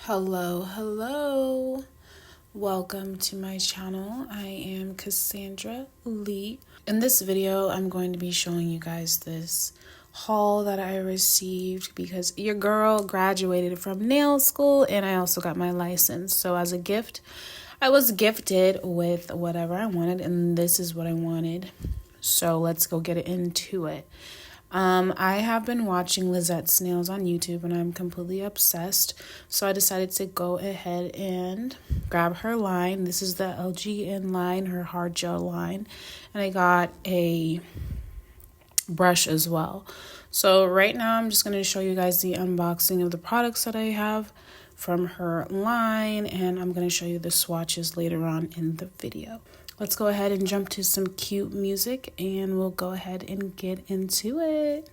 Hello. Welcome to my channel. I am Cassandra Lee. In this video, I'm going to be showing you guys this haul that I received because your girl graduated from nail school and I also got my license. So as a gift, I was gifted with whatever I wanted, and this is what I wanted. So let's go get into it. I have been watching Lizette's nails on YouTube and I'm completely obsessed. So I decided to go ahead and grab her line. This is the Lgn line, her hard gel line. And I got a brush as well. So right now I'm just going to show you guys the unboxing of the products that I have from her line. And I'm going to show you the swatches later on in the video. Let's go ahead and jump to some cute music and we'll go ahead and get into it.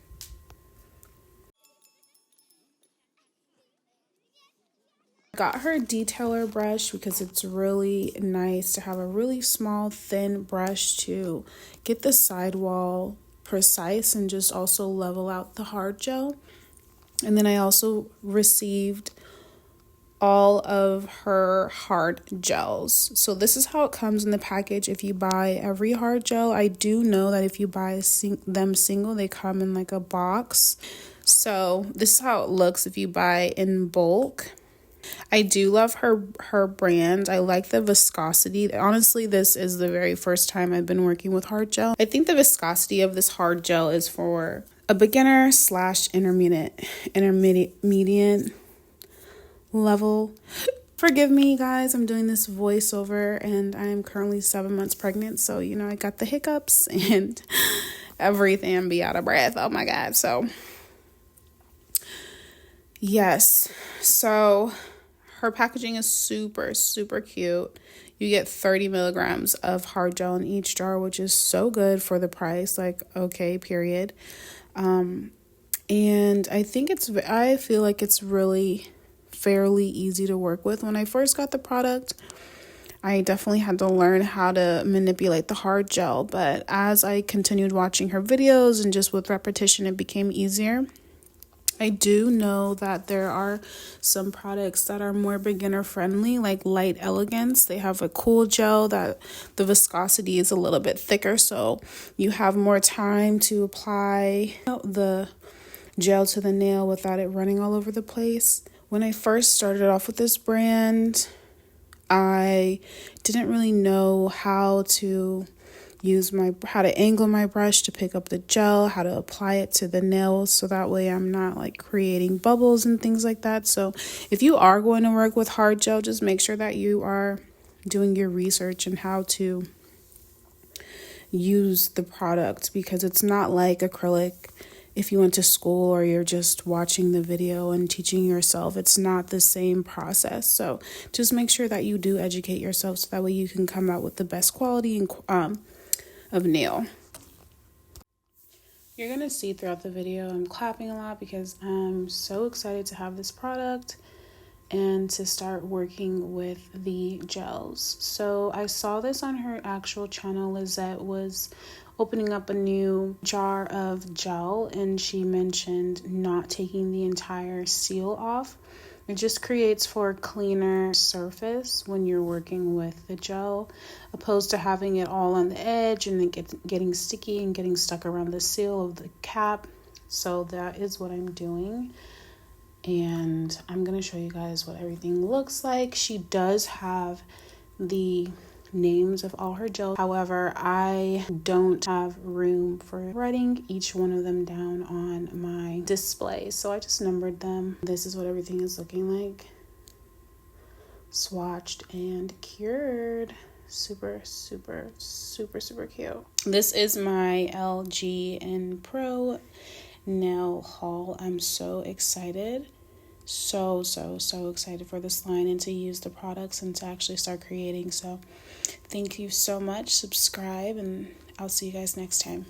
Got her detailer brush because it's really nice to have a really small, thin brush to get the sidewall precise and just also level out the hard gel. And then I also received all of her hard gels. So this is how it comes in the package if you buy every hard gel. I do know that if you buy them single, they come in like a box. So this is how it looks if you buy in bulk. I do love her brand. I like the viscosity. Honestly, this is the very first time I've been working with hard gel. I think the viscosity of this hard gel is for a beginner / intermediate level. Forgive me guys, I'm doing this voiceover and I am currently 7 months pregnant, so you know I got the hiccups and everything and be out of breath. Oh my god. So yes, so her packaging is super cute. You get 30 milligrams of hard gel in each jar, which is so good for the price. Like, okay, period. And I feel like it's really fairly easy to work with. When I first got the product, I definitely had to learn how to manipulate the hard gel, but as I continued watching her videos and just with repetition, it became easier. I do know that there are some products that are more beginner friendly, like Light Elegance. They have a cool gel that the viscosity is a little bit thicker, so you have more time to apply the gel to the nail without it running all over the place. When I first started off with this brand, I didn't really know how to angle my brush to pick up the gel, how to apply it to the nails so that way I'm not like creating bubbles and things like that. So if you are going to work with hard gel, just make sure that you are doing your research and how to use the product, because it's not like acrylic. If you went to school or you're just watching the video and teaching yourself, it's not the same process. So just make sure that you do educate yourself so that way you can come out with the best quality of nail. You're going to see throughout the video I'm clapping a lot because I'm so excited to have this product and to start working with the gels. So I saw this on her actual channel. Lizette was opening up a new jar of gel and she mentioned not taking the entire seal off. It just creates for a cleaner surface when you're working with the gel, opposed to having it all on the edge and then getting sticky and getting stuck around the seal of the cap. So that is what I'm doing. And I'm going to show you guys what everything looks like. She does have the names of all her gels. However, I don't have room for writing each one of them down on my display, so I just numbered them. This is what everything is looking like. Swatched and cured. Super cute. This is my Lgn Pro Nail Haul. I'm so excited. So excited for this line and to use the products and to actually start creating. So thank you so much. Subscribe and I'll see you guys next time.